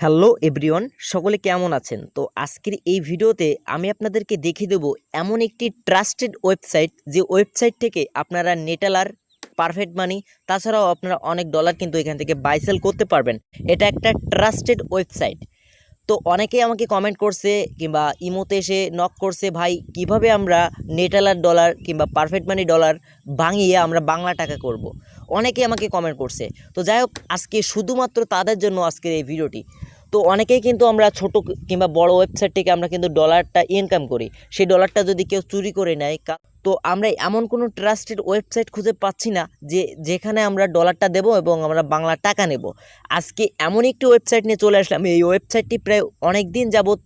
Hello everyone, সকলে কেমন আছেন? তো আজকের এই ভিডিওতে আমি আপনাদেরকে দেখিয়ে দেবো এমন একটি ট্রাস্টেড ওয়েবসাইট, যে ওয়েবসাইট থেকে আপনারা নেটালার পারফেক্ট মানি, তাছাড়াও আপনারা অনেক ডলার কিন্তু এখান থেকে বাই সেল করতে পারবেন। এটা একটা ট্রাস্টেড ওয়েবসাইট। তো অনেকেই আমাকে কমেন্ট করছে কিংবা ইমোতে এসে নক করছে, ভাই কিভাবে আমরা নেটালার ডলার কিংবা পারফেক্ট মানি ডলার ভাঙিয়ে আমরা বাংলা টাকা করব। অনেকেই আমাকে কমেন্ট করছে। তো যাই হোক, আজকে শুধুমাত্র তাদের জন্য আজকের এই ভিডিওটি। তো অনেকেই কিন্তু আমরা ছোট কিংবা বড় ওয়েবসাইট থেকে আমরা কিন্তু ডলারটা ইনকাম করি। সেই ডলারটা যদি কেউ চুরি করে নেয়, তো আমরা এমন কোনো ট্রাস্টেড ওয়েবসাইট খুঁজে পাচ্ছি না যেখানে আমরা ডলারটা দেব এবং আমরা বাংলা টাকা নেব। আজকে এমন একটি ওয়েবসাইট নিয়ে চলে আসলাম। এই ওয়েবসাইটটি প্রায় অনেক দিন যাবত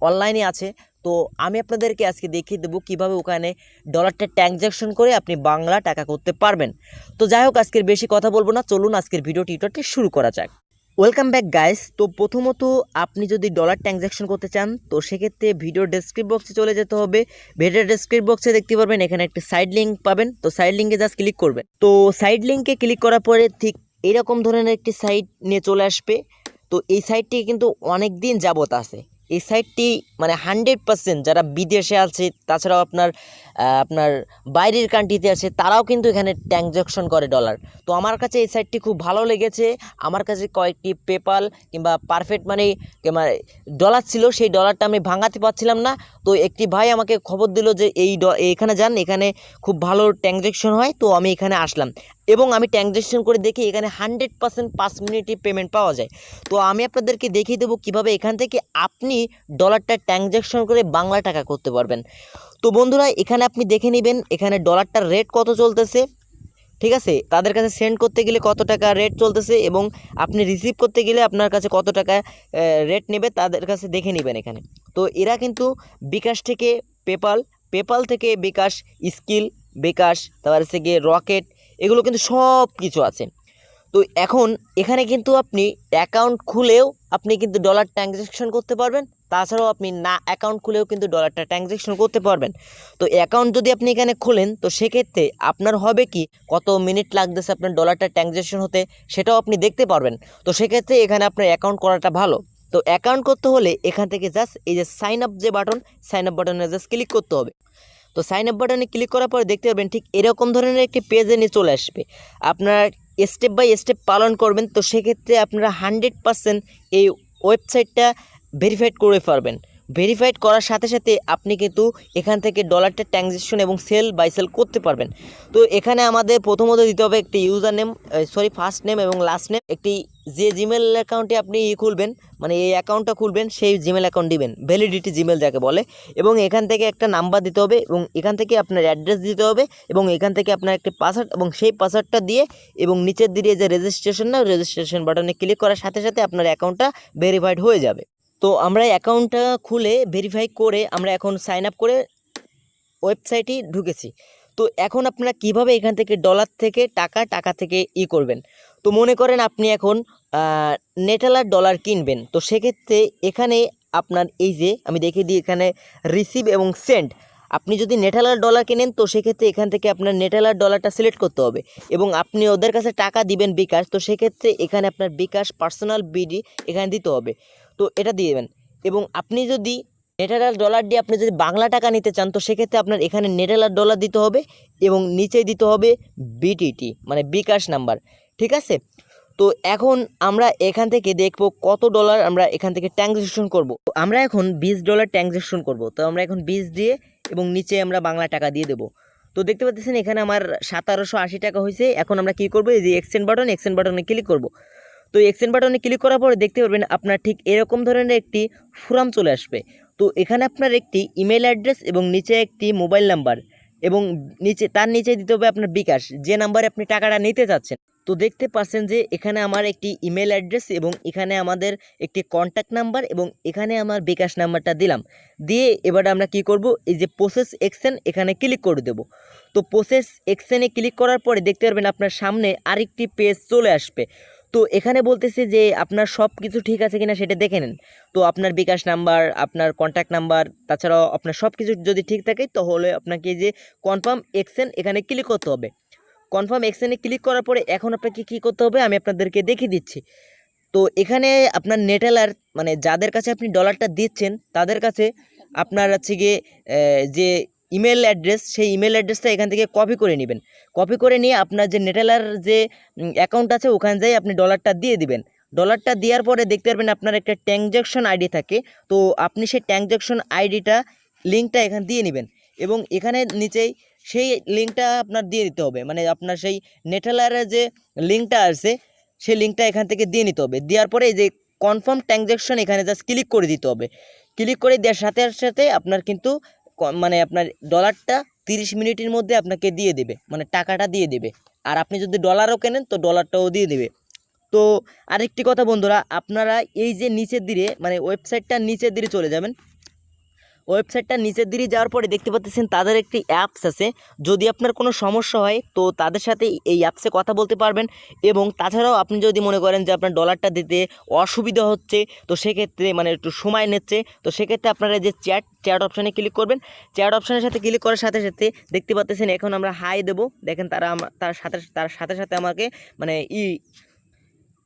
অনলাইনে আছে। তো আমি আপনাদেরকে আজকে দেখিয়ে দেবো কীভাবে ওখানে ডলারটা ট্রানজ্যাকশন করে আপনি বাংলা টাকা করতে পারবেন। তো যাই হোক, আজকের বেশি কথা বলবো না, চলুন আজকের ভিডিওটি শুরু করা যাক। Welcome back guys. তো প্রথমত আপনি যদি ডলার ট্রানজ্যাকশন করতে চান, তো সেক্ষেত্রে ভিডিও ডেসক্রিপশন বক্সে চলে যেতে হবে। ভিডিও ডেসক্রিপশন বক্সে দেখতে পারবেন এখানে একটি সাইড লিঙ্ক পাবেন। তো সাইড লিঙ্কে জাস্ট ক্লিক করবেন। তো সাইড লিঙ্কে ক্লিক করার পরে ঠিক এরকম ধরনের একটি সাইট নিয়ে চলে আসবে। তো এই সাইটটি কিন্তু অনেক দিন যাবত আছে। এই সাইটটি মানে 100% যারা বিদেশে আছে, তাছাড়াও আপনার বাইরের কান্ট্রিতে আছে, তারাও কিন্তু এখানে ট্রানজ্যাকশন করে ডলার। তো আমার কাছে এই সাইটটি খুব ভালো লেগেছে। আমার কাছে কয়েকটি পেপাল কিংবা পারফেক্ট মানি কিংবা ডলার ছিল, সেই ডলারটা আমি ভাঙাতে পারছিলাম না। তো একটি ভাই আমাকে খবর দিল যে এখানে যান, এখানে খুব ভালো ট্রানজ্যাকশন হয়। তো আমি এখানে আসলাম এবং আমি ট্রানজ্যাকশন করে দেখি এখানে 100% 5 মিনিটই পেমেন্ট পাওয়া যায়। তো আমি আপনাদেরকে দেখিয়ে দেবো কীভাবে এখান থেকে আপনি ডলারটা ট্রানজ্যাকশন করে বাংলা টাকা করতে পারবেন। তো বন্ধুরা, এখানে আপনি দেখে নেবেন এখানে ডলারটার রেট কত চলতেছে, ঠিক আছে? তাদের কাছে সেন্ড করতে গেলে কত টাকা রেট চলতেছে এবং আপনি রিসিভ করতে গেলে আপনার কাছে কত টাকা রেট নেবে, তাদের কাছে দেখে নেবেন এখানে। তো এরা কিন্তু বিকাশ থেকে পেপাল থেকে বিকাশ, স্কিল বিকাশ, তারপর হচ্ছে গিয়ে রকেট, এগুলো কিন্তু সব কিছু আছে। তো এখন এখানে কিন্তু আপনি অ্যাকাউন্ট খুলেও আপনি কিন্তু ডলার ট্রানজ্যাকশন করতে পারবেন। তাছাড়াও আপনি না অ্যাকাউন্ট খুলেও কিন্তু ডলারটা ট্রানজ্যাকশন করতে পারবেন। তো অ্যাকাউন্ট যদি আপনি এখানে খোলেন, তো সেক্ষেত্রে আপনার হবে কি, কত মিনিট লাগতেছে আপনার ডলারটা ট্রানজ্যাকশন হতে, সেটাও আপনি দেখতে পারবেন। তো সেক্ষেত্রে এখানে আপনার অ্যাকাউন্ট করাটা ভালো। তো অ্যাকাউন্ট করতে হলে এখান থেকে জাস্ট এই যে সাইন আপ সাইন আপ বাটনে জাস্ট ক্লিক করতে হবে। তো সাইন আপ বাটনে ক্লিক করার পরে দেখতে পাবেন ঠিক এরকম ধরনের একটি পেজে নিয়ে চলে আসবে। আপনার স্টেপ বাই স্টেপ পালন করবেন। তো সেক্ষেত্রে আপনারা 100% এই ওয়েবসাইটটা ভেরিফাইড করে পারবেন। ভেরিফাইড করার সাথে সাথে আপনি কিন্তু এখান থেকে ডলারটা ট্রানজ্যাকশন এবং সেল বাই সেল করতে পারবেন। তো এখানে আমাদের প্রথমত দিতে হবে একটি ইউজার নেম, ফার্স্ট নেম এবং লাস্ট নেম। একটি যে জিমেল অ্যাকাউন্টে আপনি খুলবেন, মানে এই অ্যাকাউন্টটা খুলবেন, সেই জিমেল অ্যাকাউন্ট দিবেন, ভ্যালিডিটি জিমেল যাকে বলে। এবং এখান থেকে একটা নাম্বার দিতে হবে এবং এখান থেকে আপনার অ্যাড্রেস দিতে হবে এবং এখান থেকে আপনার একটি পাসওয়ার্ড এবং সেই পাসওয়ার্ডটা দিয়ে এবং নিচের দিকে যে রেজিস্ট্রেশন বাটনে ক্লিক করার সাথে সাথে আপনার অ্যাকাউন্টটা ভেরিফাইড হয়ে যাবে। তো আমরা অ্যাকাউন্টটা খুলে ভেরিফাই করে আমরা এখন সাইন আপ করে ওয়েবসাইটে ঢুকেছি। তো এখন আপনারা কিভাবে এখান থেকে ডলার থেকে টাকা থেকে করবেন। তো মনে করেন আপনি এখন নেটালার ডলার কিনবেন। তো সেক্ষেত্রে এখানে আপনার এই যে আমি দেখিয়ে দিই, এখানে রিসিভ এবং সেন্ড। আপনি যদি নেটালার ডলার কেনেন, তো সেক্ষেত্রে এখান থেকে আপনার নেটালার ডলারটা সিলেক্ট করতে হবে এবং আপনি ওদের কাছে টাকা দিবেন বিকাশ। তো সেক্ষেত্রে এখানে আপনার বিকাশ পার্সোনাল বিডি এখানে দিতে হবে। তো এটা দিয়ে দেবেন। এবং আপনি যদি নেটালার ডলার দিয়ে আপনি যদি বাংলা টাকা নিতে চান, তো সেক্ষেত্রে আপনার এখানে নেটালার ডলার দিতে হবে এবং নিচে দিতে হবে বিটিটি, মানে বিকাশ নাম্বার, ঠিক আছে? তো এখন আমরা এখান থেকে দেখব কত ডলার আমরা এখান থেকে ট্রানজ্যাকশন করব। তো আমরা এখন $20 ট্রানজ্যাকশন করব। তো আমরা এখন 20 দিয়ে এবং নিচে আমরা বাংলা টাকা দিয়ে দেবো। তো দেখতে পাচ্ছেন এখানে আমার 1780 টাকা হয়েছে। এখন আমরা কি করব, এই যে এক্সচেঞ্জ বাটনে ক্লিক করব। তো এক্সচেঞ্জ বাটনে ক্লিক করার পরে দেখতে পারবেন আপনার ঠিক এরকম ধরনের একটি ফর্ম চলে আসবে। তো এখানে আপনার একটি ইমেল অ্যাড্রেস এবং নিচে একটি মোবাইল নাম্বার এবং তার নিচে দিতে হবে আপনার বিকাশ, যে নাম্বারে আপনি টাকাটা নিতে চাচ্ছেন। তো দেখতে পাচ্ছেন যে এখানে আমার একটি ইমেল অ্যাড্রেস এবং এখানে আমাদের একটি কন্ট্যাক্ট নাম্বার এবং এখানে আমার বিকাশ নাম্বারটা দিলাম। দিয়ে এবার আমরা কি করব, এই যে প্রসেস এক্সচেঞ্জ এখানে ক্লিক করে দেব। তো প্রসেস এক্সচেঞ্জে ক্লিক করার পরে দেখতে পারবেন আপনার সামনে আরেকটি পেজ চলে আসবে। তো এখানে বলতেছে যে আপনার সব কিছু ঠিক আছে কিনা সেটা দেখে নেন। তো আপনার বিকাশ নাম্বার, আপনার কন্ট্যাক্ট নাম্বার, তাছাড়াও আপনার সব কিছু যদি ঠিক থাকে, তাহলে আপনাকে যে কনফার্ম এক্সচেঞ্জ এখানে ক্লিক করতে হবে। কনফার্ম এক্সচেঞ্জে ক্লিক করার পরে এখন আপনাকে কী করতে হবে আমি আপনাদেরকে দেখিয়ে দিচ্ছি। তো এখানে আপনার নেটেলার মানে যাদের কাছে আপনি ডলারটা দিচ্ছেন তাদের কাছে আপনার হচ্ছে গিয়ে যে ইমেল অ্যাড্রেস, সেই ইমেল অ্যাড্রেসটা এখান থেকে কপি করে নেবেন। কপি করে নিয়ে আপনার যে নেটেলার যে অ্যাকাউন্ট আছে ওখানে যাই আপনি ডলারটা দিয়ে দিবেন। ডলারটা দেওয়ার পরে দেখতে পারবেন আপনার একটা ট্রানজ্যাকশন আইডি থাকে, তো আপনি সেই ট্রানজ্যাকশন আইডিটা লিঙ্কটা এখানে দিয়ে নেবেন এবং এখানে নিচেই সেই লিঙ্কটা আপনার দিয়ে দিতে হবে, মানে আপনার সেই নেটেলারের যে লিঙ্কটা আছে সেই লিঙ্কটা এখান থেকে দিয়ে নিতে হবে। দেওয়ার পরে এই যে কনফার্ম ট্রানজ্যাকশন এখানে জাস্ট ক্লিক করে দিতে হবে। ক্লিক করে দেওয়ার সাথে সাথে আপনার কিন্তু মানে আপনার ডলারটা 30 মিনিটের মধ্যে আপনাকে দিয়ে দেবে, মানে টাকাটা দিয়ে দেবে। আর আপনি যদি ডলারও কেনেন তো ডলারটাও দিয়ে দেবে। তো আরেকটি কথা বন্ধুরা, আপনারা এই যে নিচের দিকে মানে ওয়েবসাইটটার নিচের দিকে চলে যাবেন। ওয়েবসাইটটা নিচের দিকে যাওয়ার পরে দেখতে পাচ্ছেন তাদের একটি অ্যাপস আছে। যদি আপনার কোনো সমস্যা হয় তো তাদের সাথে এই অ্যাপসে কথা বলতে পারবেন। এবং তাছাড়াও আপনি যদি মনে করেন যে আপনার ডলারটা দিতে অসুবিধা হচ্ছে, তো সেক্ষেত্রে মানে একটু সময় নিচ্ছে, তো সেক্ষেত্রে আপনারা যে চ্যাট অপশানে ক্লিক করবেন। চ্যাট অপশানের সাথে ক্লিক করার সাথে সাথে দেখতে পাচ্ছেন এখন আমরা হাই দেবো। দেখেন তার সাথে সাথে আমাকে মানে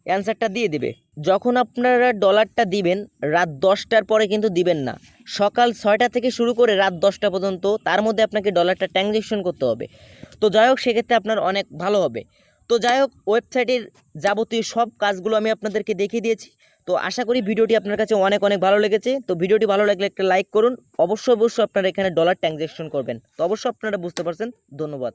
অ্যান্সারটা দিয়ে দেবে। যখন আপনারা ডলারটা দিবেন রাত 10টার পরে কিন্তু দিবেন না, সকাল 6টা থেকে শুরু করে রাত 10টা পর্যন্ত, তার মধ্যে আপনাকে ডলারটা ট্রানজ্যাকশন করতে হবে। তো যাই হোক, সেক্ষেত্রে আপনার অনেক ভালো হবে। তো যাই হোক, ওয়েবসাইটের যাবতীয় সব কাজগুলো আমি আপনাদেরকে দেখিয়ে দিয়েছি। তো আশা করি ভিডিওটি আপনার কাছে অনেক অনেক ভালো লেগেছে। তো ভিডিওটি ভালো লাগলে একটা লাইক করুন। অবশ্যই আপনারা এখানে ডলার ট্রানজ্যাকশন করবেন। তো অবশ্যই আপনারা বুঝতে পারছেন। ধন্যবাদ।